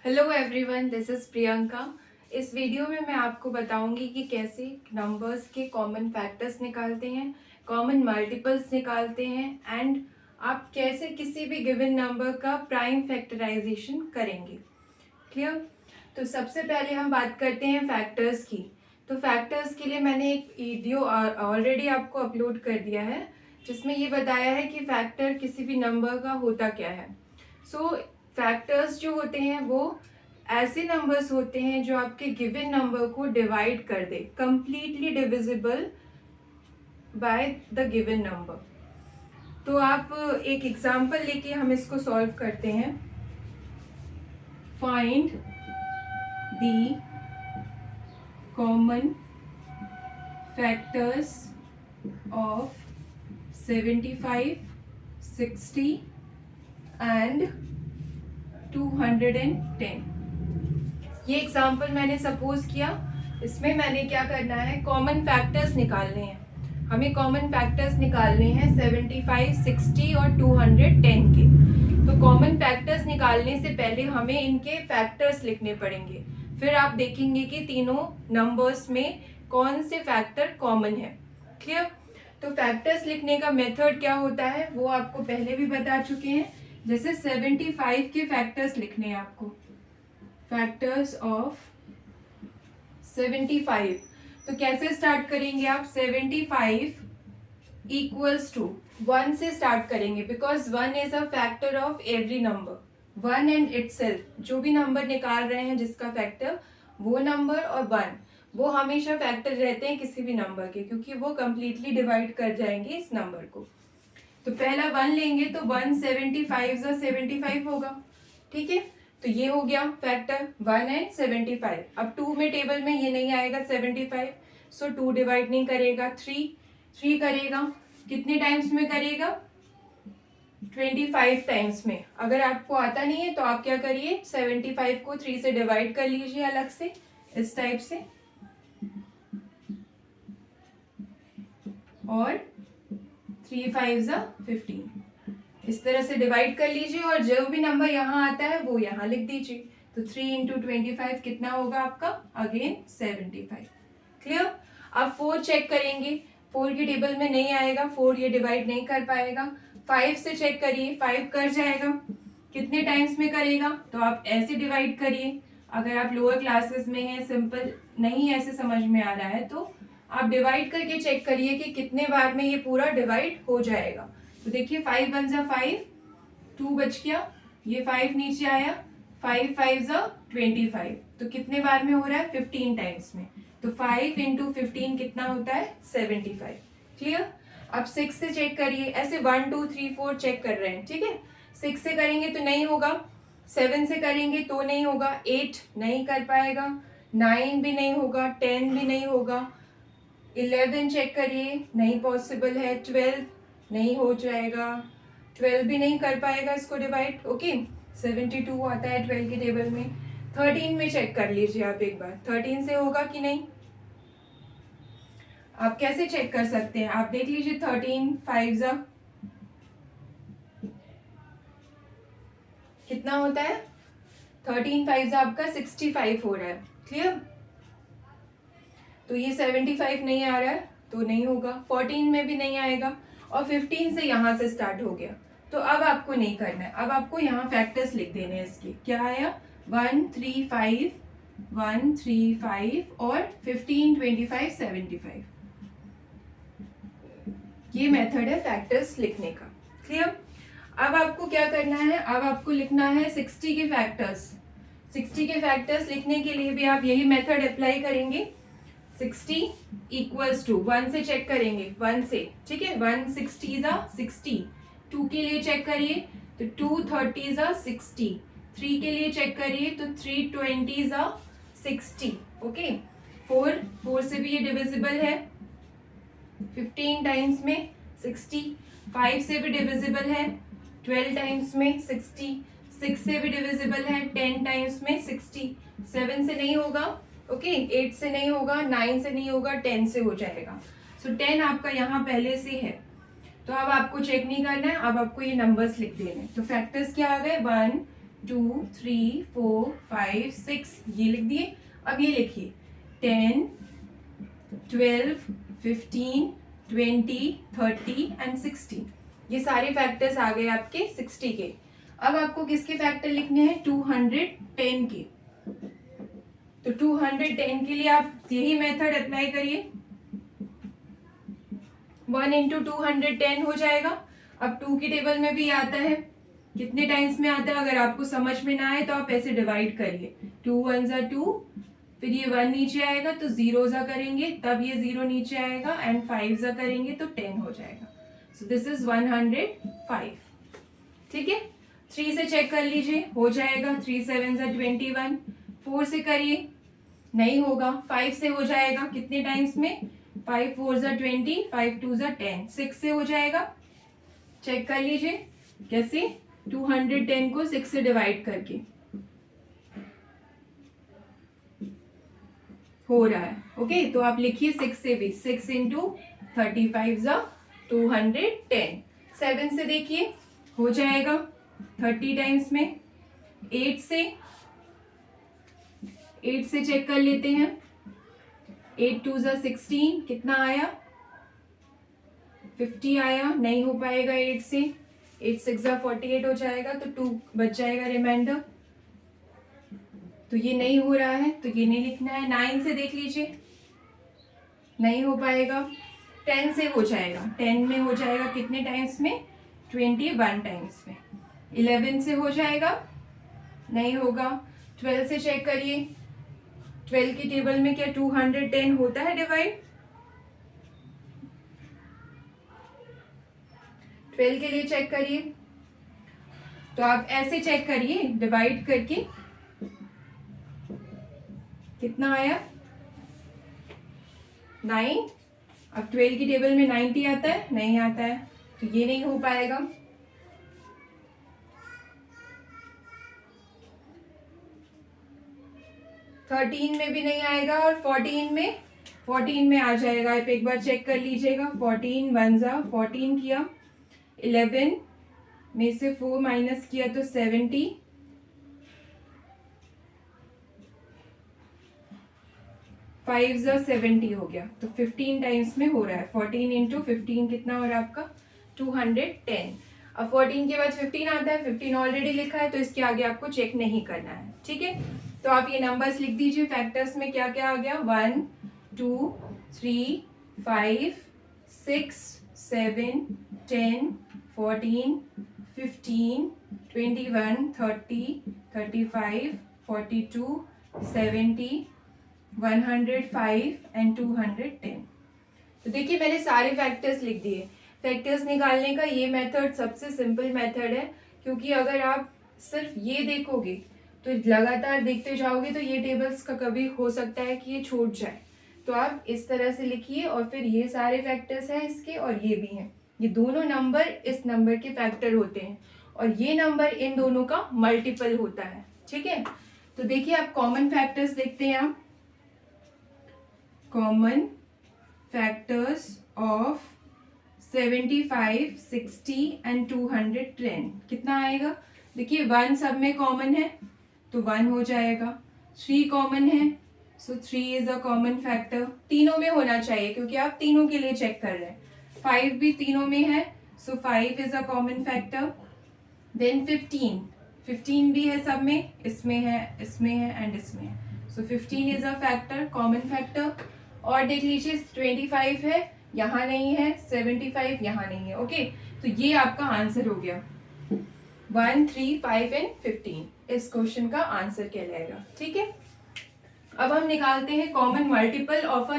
Hello everyone, this is Priyanka. इस video में मैं आपको बताऊंगी कि कैसे नंबर्स के कॉमन फैक्टर्स निकालते हैं, कॉमन मल्टीपल्स निकालते हैं एंड आप कैसे किसी भी गिवन नंबर का प्राइम फैक्टराइजेशन करेंगे। क्लियर? तो सबसे पहले हम बात करते हैं फैक्टर्स की। तो फैक्टर्स के लिए मैंने एक वीडियो ऑलरेडी आपको अपलोड कर दिया है जिसमें ये बताया है कि फैक्टर किसी भी नंबर का होता क्या है। सो फैक्टर्स जो होते हैं वो ऐसे नंबर्स होते हैं जो आपके गिवन नंबर को डिवाइड कर दे, completely divisible by the given number. तो आप एक एग्जांपल लेके हम इसको सॉल्व करते हैं। Find the common factors of 75, 60 and 210। ये एग्जाम्पल मैंने सपोज किया। इसमें मैंने क्या करना है, कॉमन फैक्टर्स निकालने हैं। हमें कॉमन फैक्टर्स निकालने हैं 75, 60 और 210 के। तो कॉमन फैक्टर्स निकालने से पहले हमें इनके फैक्टर्स लिखने पड़ेंगे। फिर आप देखेंगे कि तीनों नंबर्स में कौन से फैक्टर कॉमन है। क्लियर? तो फैक्टर्स लिखने का मेथड क्या होता है वो आपको पहले भी बता चुके हैं। जैसे 75 के फैक्टर्स लिखने हैं आपको, फैक्टर्स ऑफ 75। तो कैसे स्टार्ट करेंगे आप? 75 इक्वल्स टू 1 से स्टार्ट करेंगे because 1 is a factor of every number. 1 and itself, जो भी नंबर निकाल रहे हैं जिसका फैक्टर, वो नंबर और 1 वो हमेशा फैक्टर रहते हैं किसी भी नंबर के, क्योंकि वो कंप्लीटली डिवाइड कर जाएंगे इस नंबर को। तो पहला 1 लेंगे तो 175 75 होगा। ठीक है, तो ये हो गया फैक्टर 1 एंड 75। अब 2 में टेबल में ये नहीं आएगा 75, सो 2 डिवाइड नहीं करेगा, 3 करेगा। कितने टाइम्स में करेगा? 25 टाइम्स में। अगर आपको आता नहीं है तो आप क्या करिए, 75 को 3 से डिवाइड कर लीजिए अलग से, इस टाइप से, और 3 5 15 इस तरह से डिवाइड कर लीजिए और जो भी नंबर यहाँ आता है वो यहाँ लिख दीजिए। तो 3 इंटू 25 कितना होगा आपका? अगेन 75। क्लियर? अब 4 चेक करेंगे, 4 की टेबल में नहीं आएगा, 4 ये डिवाइड नहीं कर पाएगा। 5 से चेक करिए, 5 कर जाएगा। कितने टाइम्स में करेगा? तो आप ऐसे डिवाइड करिए। अगर आप लोअर क्लासेस में हैं, सिंपल नहीं ऐसे समझ में आ रहा है, तो आप डिवाइड करके चेक करिए कि कितने बार में ये पूरा डिवाइड हो जाएगा। तो देखिए 5 1 जा 5, 2 बच गया, ये 5 नीचे आया, 5 5 जा 25। तो कितने बार में हो रहा है? 15 टाइम्स में। तो 5 इंटू 15 कितना होता है? 75। क्लियर? अब 6 से चेक करिए, ऐसे 1 2 3 4 चेक कर रहे हैं। ठीक है, 6 से करेंगे तो नहीं होगा, 7 से करेंगे तो नहीं होगा, 8 नहीं कर पाएगा, 9 भी नहीं होगा, 10 भी नहीं होगा, 11 चेक करिए, नहीं पॉसिबल है, 12 नहीं हो जाएगा, 12 भी नहीं कर पाएगा इसको डिवाइड। ओके, 72 आता है 12 की टेबल में। 13 में चेक कर लीजिए आप एक बार, 13 से होगा कि नहीं। आप कैसे चेक कर सकते हैं? आप देख लीजिए, 13 5 जा कितना होता है? 13 5 जा आपका 65 हो रहा है। क्लियर? तो ये 75 नहीं आ रहा है तो नहीं होगा, 14 में भी नहीं आएगा, और 15 से यहाँ से स्टार्ट हो गया। तो अब आपको नहीं करना है, अब आपको यहाँ फैक्टर्स लिख देने हैं इसके। क्या आया? 1 3 5, 1 3 5 और 15 25 75। ये मेथड है फैक्टर्स लिखने का। क्लियर? अब आपको क्या करना है, अब आपको लिखना है 60 के फैक्टर्स। 60 के फैक्टर्स लिखने के लिए भी आप यही मेथड अप्लाई करेंगे। 60 इक्वल्स टू 1 से चेक करेंगे, 1 से। ठीक है, 1 60 जा 60। 2 के लिए चेक करिए तो 2 30 जा 60। 3 के लिए चेक करिए तो 3 20 जा 60। ओके, 4 से भी ये डिविजिबल है 15 टाइम्स में 60। 5 से भी डिविजिबल है 12 टाइम्स में 60। 6 से भी डिविजिबल है 10 टाइम्स में 60। 7 से नहीं होगा, ओके, 8 से नहीं होगा, 9 से नहीं होगा, 10 से हो जाएगा। सो 10 आपका यहाँ पहले से है, तो अब आपको चेक नहीं करना है, अब आपको ये नंबर्स लिख देने हैं। तो फैक्टर्स क्या आ गए? 1 2 3 4 5 6 ये लिख दिए। अब ये लिखिए 10 12 15 20 30 एंड 60, ये सारे फैक्टर्स आ गए आपके 60 के। अब आपको किसके फैक्टर लिखने हैं? 210 के। तो 210 के लिए आप यही मेथड अप्लाई करिए, 1 इंटू 210 हो जाएगा। अब 2 की टेबल में भी आता है, कितने टाइम्स में आता है? अगर आपको समझ में ना आए तो आप ऐसे डिवाइड करिए, 2 1 ज़ा 2, फिर ये 1 नीचे आएगा तो 0 ज़ा करेंगे, तब ये 0 नीचे आएगा, एंड 5 ज़ा करेंगे तो 10 हो जाएगा। So this is 105। ठीक है, 3 से चेक कर लीजिए, हो जाएगा। 3 7 ज़ा 21। 4 से करिए, नहीं होगा। 5 से हो जाएगा, कितने टाइम्स में? 5 4 ज़ा 20, 5 2 ज़ा 10। 6 से हो जाएगा, चेक कर लीजिए कैसे? 210 को 6 से डिवाइड करके हो रहा है। ओके, तो आप लिखिए 6 से भी, 6 इंटू 35 ज़ा 210। 7 से देखिए, हो जाएगा 30 टाइम्स में। 8 से चेक कर लेते हैं, 8 2 ज़ा 16, कितना आया? 50 आया, नहीं हो पाएगा 8 से। 8 6 ज़ा 48 हो जाएगा, तो 2 बच जाएगा रिमाइंडर, तो ये नहीं हो रहा है, तो ये नहीं लिखना है। 9 से देख लीजिए, नहीं हो पाएगा। 10 से हो जाएगा, 10 में हो जाएगा कितने टाइम्स में? 21 टाइम्स में। 11 से हो जाएगा, नहीं होगा। 12 से चेक करिए, 12 की टेबल में क्या 210 होता है डिवाइड? 12 के लिए चेक करिए, तो आप ऐसे चेक करिए डिवाइड करके, कितना आया? 9। अब 12 की टेबल में 90 आता है, नहीं आता है, तो ये नहीं हो पाएगा। थर्टीन में भी नहीं आएगा, और 14 में आ जाएगा। आप एक बार चेक कर लीजिएगा, 14 1 ज़ा 14 किया, 11 में से 4 माइनस किया तो 70, 5 ज़ा 70 हो गया, तो 15 टाइम्स में हो रहा है। 14 इंटू 15 कितना हो रहा है आपका? 210। अब 14 के बाद 15 आता है, 15 ऑलरेडी लिखा है, तो इसके आगे आपको चेक नहीं करना है। ठीक है, तो आप ये नंबर्स लिख दीजिए। फैक्टर्स में क्या क्या आ गया? 1 2 3 5 6 7 10 14 15 21 30 35 42 70 105 एंड 210। तो देखिए मैंने सारे फैक्टर्स लिख दिए। फैक्टर्स निकालने का ये मेथड सबसे सिंपल मेथड है, क्योंकि अगर आप सिर्फ ये देखोगे तो लगातार देखते जाओगे तो ये टेबल्स का कभी हो सकता है कि ये छूट जाए। तो आप इस तरह से लिखिए, और फिर ये सारे फैक्टर्स हैं इसके, और ये भी हैं। ये दोनों नंबर इस नंबर के फैक्टर होते हैं, और ये नंबर इन दोनों का मल्टीपल होता है। ठीक है, तो देखिए आप कॉमन फैक्टर्स देखते हैं। आप कॉमन फैक्टर्स ऑफ 75 60 एंड 210 कितना आएगा? देखिए 1 सब में कॉमन है तो 1 हो जाएगा। 3 कॉमन है, सो 3 इज अ कॉमन फैक्टर। तीनों में होना चाहिए क्योंकि आप तीनों के लिए चेक कर रहे हैं। 5 भी तीनों में है, so 5 is a common factor. Then 15 भी है सब में, इसमें है, इसमें है एंड इसमें है, सो 15 is a factor, common factor. और देख लीजिए 25 है, यहाँ नहीं है, 75 यहाँ नहीं है। ओके, तो ये आपका आंसर हो गया। 1 3 5 एंड 15 इस क्वेश्चन का आंसर कहलाएगा। ठीक है, अब हम निकालते हैं कॉमन मल्टीपल ऑफ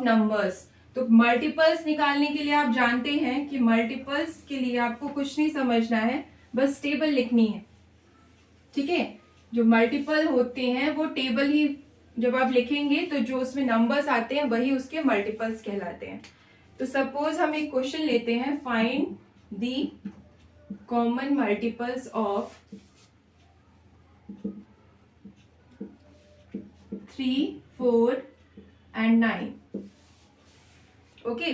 नंबर्स। तो मल्टीपल्स निकालने के लिए आप जानते हैं कि मल्टीपल्स के लिए आपको कुछ नहीं समझना है, बस टेबल लिखनी है। ठीक है, जो मल्टीपल होते हैं वो टेबल ही जब आप लिखेंगे तो जो उसमें नंबर्स आते हैं वही उसके मल्टीपल्स कहलाते हैं। तो सपोज हम एक क्वेश्चन लेते हैं, find the common multiples of 3 4 and 9। Okay,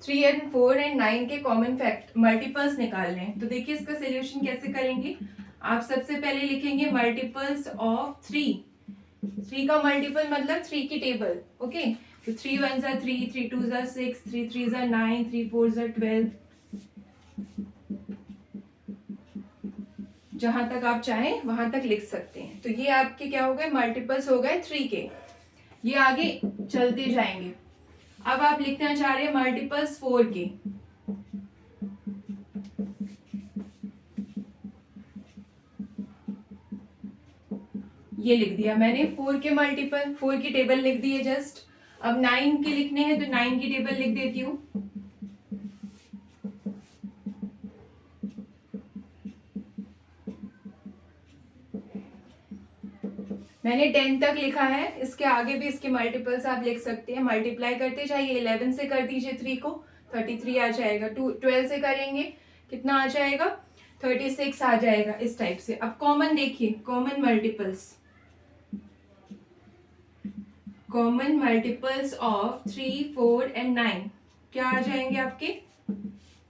3 and 4 and 9 के कॉमन मल्टीपल्स निकालने हैं। तो देखिए इसका सोल्यूशन कैसे करेंगे। आप सबसे पहले लिखेंगे मल्टीपल्स ऑफ 3 का मल्टीपल मतलब 3 की टेबल, ओके। तो 3 1 are 3, 3 2 are 6, 3 3 are 9, 3 4 are 12, जहां तक आप चाहें वहां तक लिख सकते हैं। तो ये आपके क्या हो गए, मल्टीपल्स हो गए 3 के। ये आगे चलते जाएंगे। अब आप लिखना चाह रहे हैं मल्टीपल्स 4 के। ये लिख दिया मैंने 4 के मल्टीपल, 4 की टेबल लिख दी है जस्ट। अब 9 के लिखने हैं तो 9 की टेबल लिख देती हूँ। मैंने 10 तक लिखा है, इसके आगे भी इसके मल्टीपल्स आप लिख सकते हैं। मल्टीप्लाई करते जाइए, 11 से कर दीजिए 3 को, 33 आ जाएगा। 12 से करेंगे कितना आ जाएगा, 36 आ जाएगा, इस टाइप से। अब कॉमन देखिए, कॉमन मल्टीपल्स ऑफ 3 4 एंड 9 क्या आ जाएंगे आपके।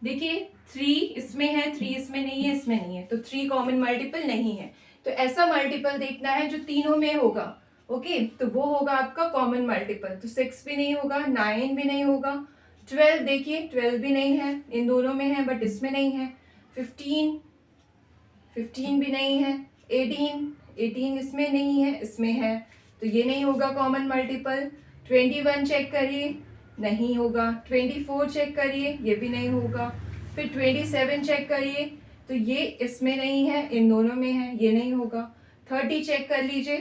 देखिए 3 इसमें है, 3 इसमें नहीं है, इसमें नहीं है, तो 3 कॉमन मल्टीपल नहीं है। तो ऐसा मल्टीपल देखना है जो तीनों में होगा, ओके। तो वो होगा आपका कॉमन मल्टीपल। तो 6 भी नहीं होगा, 9 भी नहीं होगा, 12 देखिए 12 भी नहीं है, इन दोनों में है बट इसमें नहीं है। 15 भी नहीं है, 18 इसमें नहीं है, इसमें है, तो ये नहीं होगा कॉमन मल्टीपल। 21 चेक करिए, नहीं होगा। 24 चेक करिए, ये भी नहीं होगा। फिर 27 चेक करिए, तो ये इसमें नहीं है, इन दोनों में है, ये नहीं होगा। 30 चेक कर लीजिए,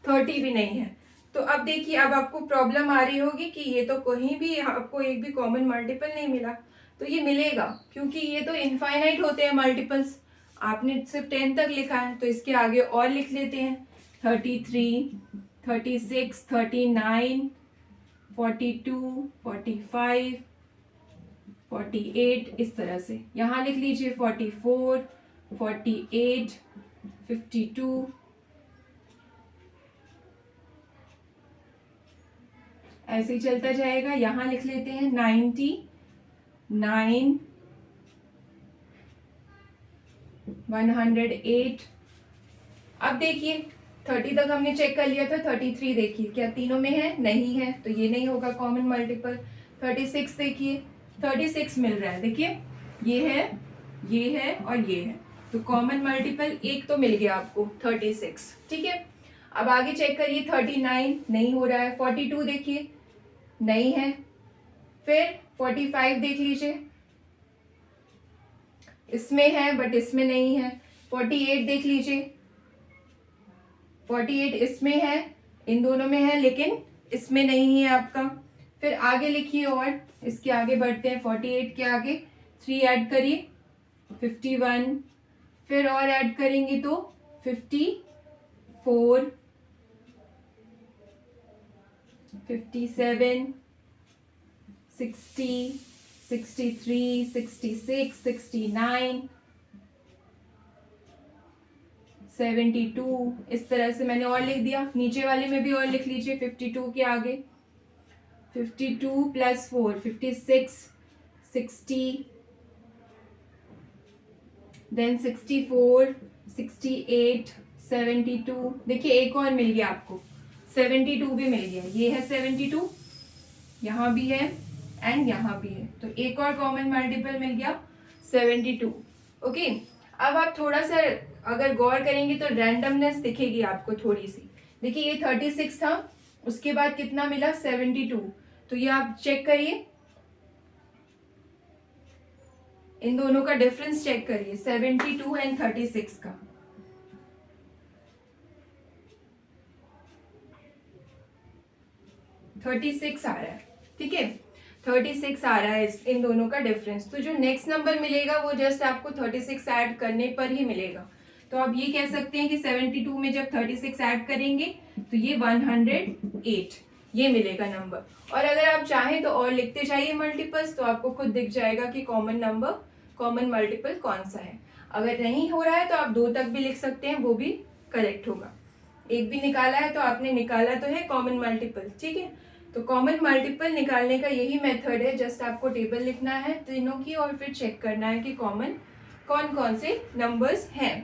30 भी नहीं है। तो अब देखिए, अब आपको प्रॉब्लम आ रही होगी कि ये तो कहीं भी आपको एक भी कॉमन मल्टीपल नहीं मिला। तो ये मिलेगा, क्योंकि ये तो इनफाइनाइट होते हैं मल्टीपल्स। आपने सिर्फ 10 तक लिखा है, तो इसके आगे और लिख लेते हैं। 33, 36, 39, 42, 45, 48, इस तरह से यहाँ लिख लीजिए। 44, 48, 52, ऐसे ही चलता जाएगा। यहाँ लिख लेते हैं 99, 108। अब देखिए 30 तक हमने चेक कर लिया था, 33 देखिए क्या तीनों में है, नहीं है, तो ये नहीं होगा कॉमन मल्टीपल। 36 देखिए, 36 मिल रहा है, देखिए ये है और ये है, तो कॉमन मल्टीपल एक तो मिल गया आपको 36, ठीक है। अब आगे चेक करिए, 39 नहीं हो रहा है। 42 देखिए नहीं है। फिर 45 देख लीजिए, इसमें है बट इसमें नहीं है। 48 देख लीजिए, 48 इसमें है, इन दोनों में है, लेकिन इसमें नहीं है आपका। फिर आगे लिखिए और इसके आगे बढ़ते हैं। 48 के आगे 3 ऐड करिए, 51। फिर और ऐड करेंगे तो 54, 57, 60, 63, 66, 69, 72, इस तरह से मैंने और लिख दिया। नीचे वाले में भी और लिख लीजिए। 52 के आगे 52 + 4, 56, 60, देन 64, 68, 72। देखिए एक और मिल गया आपको, 72 भी मिल गया। ये है 72, यहाँ भी है एंड यहाँ भी है, तो एक और कॉमन मल्टीपल मिल गया 72, ओके। अब आप थोड़ा सा अगर गौर करेंगे तो रैंडमनेस दिखेगी आपको थोड़ी सी। देखिए ये 36 था, उसके बाद कितना मिला, 72। तो ये आप चेक करिए, इन दोनों का डिफरेंस चेक करिए, 72 एंड 36 का। $36 आ रहा है, ठीक है, 36 आ रहा है इन दोनों का डिफरेंस। तो जो नेक्स्ट नंबर मिलेगा वो जस्ट आपको 36 ऐड करने पर ही मिलेगा। तो आप ये कह सकते हैं कि 72 में जब 36 ऐड करेंगे तो ये 108 ये मिलेगा नंबर। और अगर आप चाहें तो और लिखते जाइए मल्टीपल्स, तो आपको खुद दिख जाएगा कि कॉमन मल्टीपल कौन सा है। अगर नहीं हो रहा है तो आप 2 तक भी लिख सकते हैं, वो भी करेक्ट होगा। एक भी निकाला है तो आपने निकाला तो है कॉमन मल्टीपल, ठीक है। तो कॉमन मल्टीपल निकालने का यही मेथड है, जस्ट आपको टेबल लिखना है तीनों की और फिर चेक करना है कि कॉमन कौन कौन से नंबर्स हैं।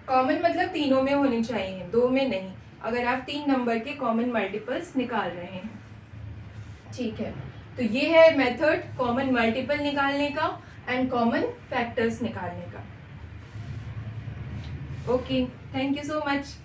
कॉमन मतलब तीनों में होने चाहिए, दो में नहीं, अगर आप 3 नंबर के कॉमन मल्टीपल्स निकाल रहे हैं। ठीक है, तो ये है मेथड कॉमन मल्टीपल निकालने का एंड कॉमन फैक्टर्स निकालने का। Okay, thank you so much.